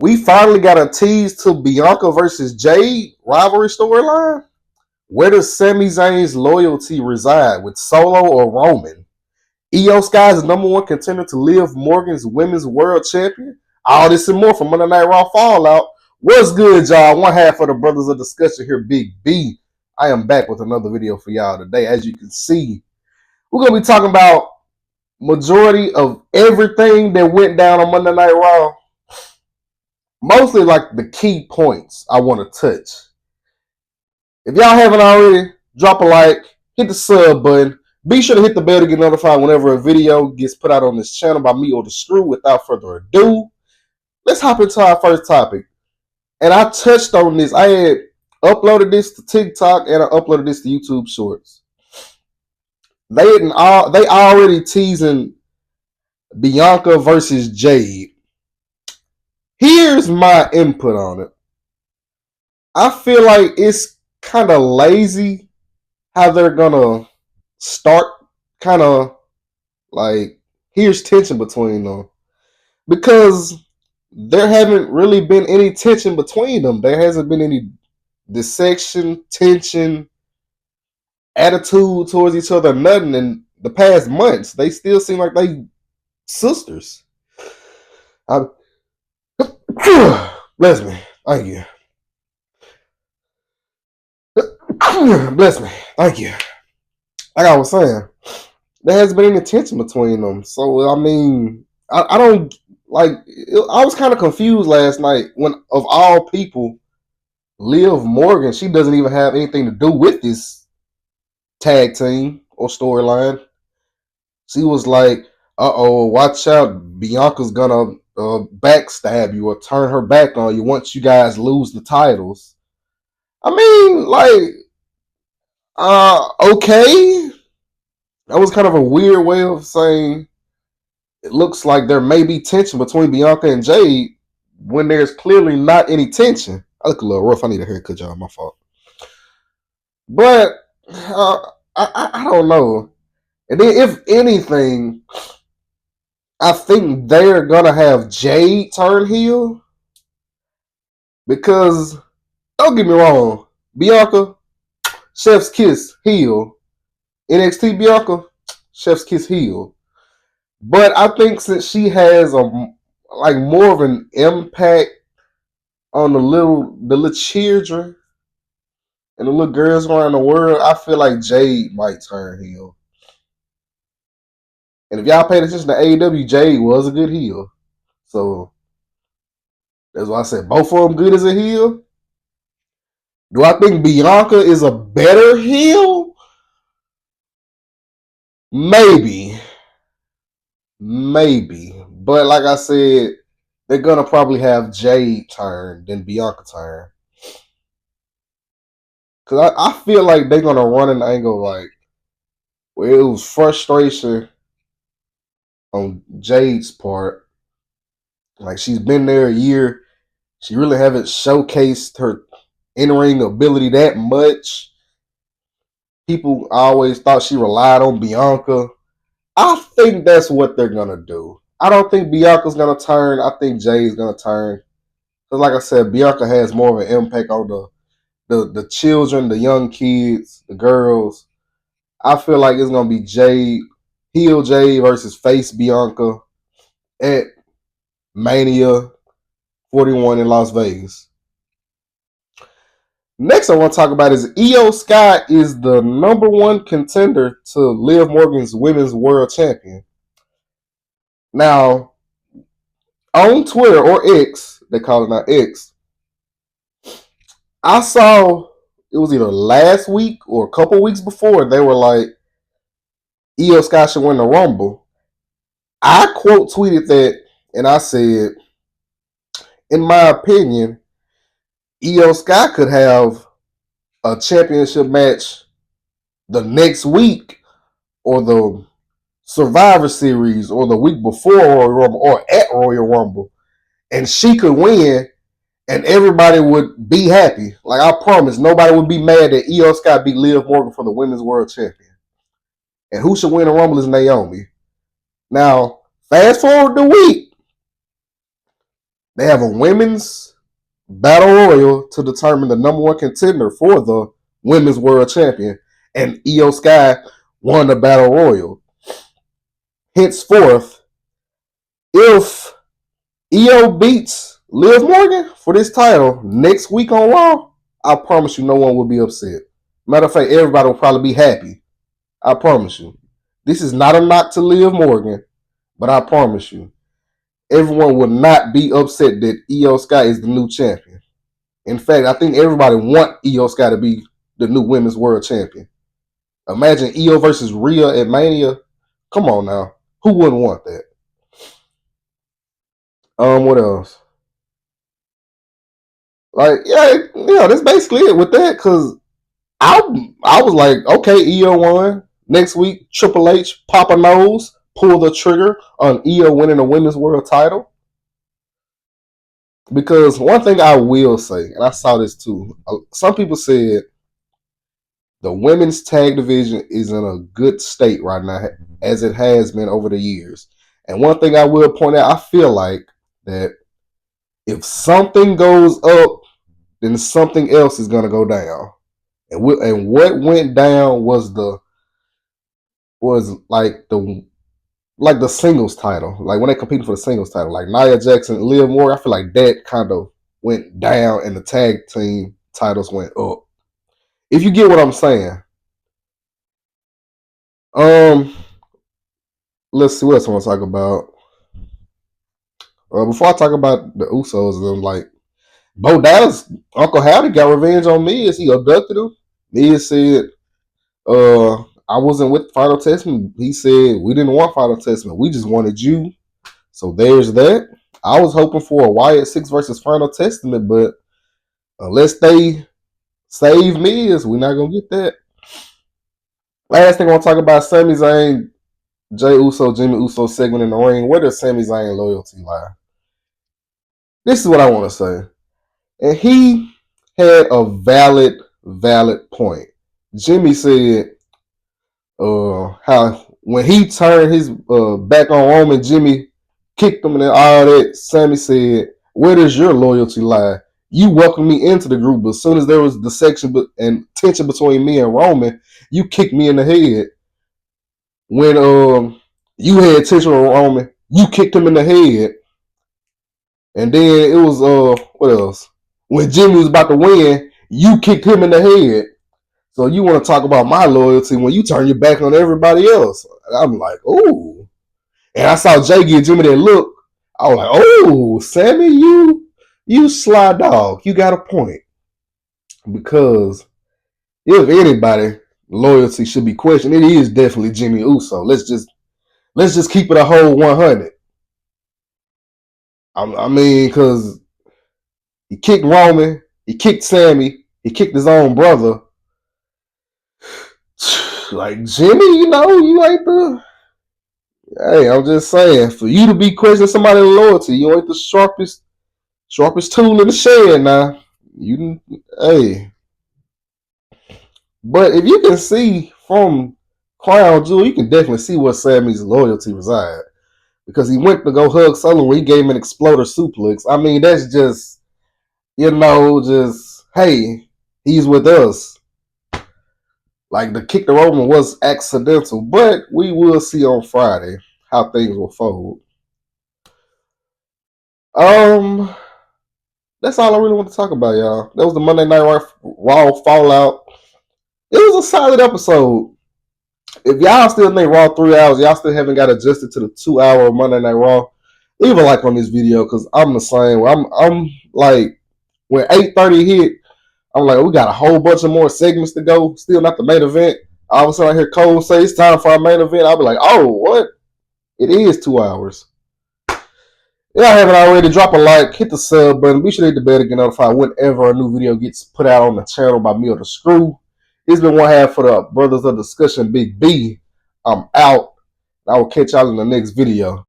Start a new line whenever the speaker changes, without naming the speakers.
We finally got a tease to Bianca versus Jade rivalry storyline. Where does Sami Zayn's loyalty reside, with Solo or Roman? Io Sky's number one contender to Liv Morgan's Women's World Champion. All this and more from Monday Night Raw Fallout. What's good, y'all? One half of the Brothers of Discussion here, Big B. I am back with another video for y'all today. As you can see, we're going to be talking about majority of everything that went down on Monday Night Raw. Mostly like the key points I want to touch. If y'all haven't already, drop a like, hit the sub button. Be sure to hit the bell to get notified whenever a video gets put out on this channel by me or the Screw. Without further ado, let's hop into our first topic. And I touched on this. I had uploaded this to TikTok and I uploaded this to YouTube Shorts. They already teasing Bianca versus Jade. Here's my input on it. I feel like it's kind of lazy how they're gonna start kind of like, here's tension between them, because there haven't really been any tension between them. There hasn't been any dissection, tension, attitude towards each other, nothing in the past months. They still seem like they sisters. Bless me. Thank you. Bless me. Thank you. Like I was saying, there hasn't been any tension between them. So, I mean, I don't, like, I was kind of confused last night when, of all people, Liv Morgan, she doesn't even have anything to do with this tag team or storyline. She was like, uh-oh, watch out, Bianca's gonna backstab you or turn her back on you once you guys lose the titles. I mean, like, okay. That was kind of a weird way of saying it looks like there may be tension between Bianca and Jade when there's clearly not any tension. I look a little rough. I need a haircut, y'all. My fault. But I don't know. And then, if anything, I think they're gonna have Jade turn heel, because don't get me wrong, Bianca, Chef's Kiss heel. NXT Bianca, Chef's Kiss heel. But I think since she has more of an impact on the little children and the little girls around the world, I feel like Jade might turn heel. And if y'all paid attention to AEW, Jade was a good heel. So that's why I said both of them good as a heel. Do I think Bianca is a better heel? Maybe. But like I said, they're gonna probably have Jade turn than Bianca turn. Cause I feel like they're gonna run an angle like where it was frustration on Jade's part. Like, she's been there a year. She really haven't showcased her in-ring ability that much. People always thought she relied on Bianca. I think that's what they're gonna do. I don't think Bianca's gonna turn. I think Jade's gonna turn. Because like I said, Bianca has more of an impact on the children, the young kids, the girls. I feel like it's gonna be Jade, heel Jade versus face Bianca at Mania 41 in Las Vegas. Next I want to talk about is Io Sky is the number one contender to Liv Morgan's Women's World Champion. Now, on Twitter or X, they call it now X, I saw it was either last week or a couple weeks before, they were like, Io Sky should win the Rumble. I quote tweeted that and I said, in my opinion, Io Sky could have a championship match the next week or the Survivor Series or the week before Royal Rumble or at Royal Rumble, and she could win and everybody would be happy. Like, I promise, nobody would be mad that Io Sky beat Liv Morgan for the Women's World Champion. And who should win the Rumble is Naomi. Now, fast forward the week, They have a women's battle royal to determine the number one contender for the women's world champion, and Io Sky won the battle royal. Henceforth, if Io beats Liv Morgan for this title next week on Raw, I promise you no one will be upset. Matter of fact, everybody will probably be happy. I promise you. This is not a knock to Liv Morgan, but I promise you, everyone will not be upset that Io Sky is the new champion. In fact, I think everybody want Io Sky to be the new women's world champion. Imagine Io versus Rhea at Mania. Come on now. Who wouldn't want that? What else? Like, yeah, that's basically it with that. Cause I was like, okay, Io won. Next week, Triple H, Papa Nose, pull the trigger on Io winning the women's world title. Because one thing I will say, and I saw this too, some people said the women's tag division is in a good state right now, as it has been over the years. And one thing I will point out, I feel like that if something goes up, then something else is going to go down. And what went down was like the singles title, like when they competed for the singles title, like Nia Jackson and Liv Morgan. I feel like that kind of went down, and the tag team titles went up. If you get what I'm saying. Let's see what else I want to talk about. Before I talk about the Usos, I'm like, Bo Dallas, Uncle Howdy got revenge on Miz. He abducted him. Miz said, I wasn't with Final Testament. He said, we didn't want Final Testament. We just wanted you. So there's that. I was hoping for a Wyatt 6 versus Final Testament, but unless they save Miz, we're not going to get that. Last thing I want to talk about, Sami Zayn, Jey Uso, Jimmy Uso segment in the ring. Where does Sami Zayn loyalty lie? This is what I want to say. And he had a valid point. Jimmy said how when he turned his back on Roman, Jimmy kicked him and all that. Sami said, where does your loyalty lie? You welcomed me into the group, but as soon as there was the section and tension between me and Roman, you kicked me in the head. When you had tension with Roman, you kicked him in the head. And then it was what else? When Jimmy was about to win, you kicked him in the head. So you want to talk about my loyalty when you turn your back on everybody else? I'm like, oh. And I saw Jay give Jimmy that look. I was like, oh, Sami, you sly dog. You got a point. Because if anybody loyalty should be questioned, it is definitely Jimmy Uso. Let's just keep it a whole 100. I mean, because he kicked Roman, he kicked Sami, he kicked his own brother. Like, Jimmy, you ain't the... Hey, I'm just saying, for you to be questioning somebody's loyalty, you ain't the sharpest tool in the shed now. Hey. But if you can see from Crown Jewel, you can definitely see where Sami's loyalty reside. Because he went to go hug Solo where he gave him an exploder suplex. I mean, that's just, hey, he's with us. Like, the kick to Roman was accidental, but we will see on Friday how things will fold. That's all I really want to talk about, y'all. That was the Monday Night Raw Fallout. It was a solid episode. If y'all still think Raw 3 hours, y'all still haven't got adjusted to the 2-hour Monday Night Raw, leave a like on this video, because I'm the same. I'm like, when 8:30 hit, I'm like, we got a whole bunch of more segments to go. Still not the main event. All of a sudden I hear Cole say it's time for our main event. I'll be like, oh, what? It is 2 hours. If y'all haven't already, drop a like, hit the sub button. Be sure to hit the bell to get notified whenever a new video gets put out on the channel by me or the Screw. It's been one half for the Brothers of Discussion, Big B. I'm out. I will catch y'all in the next video.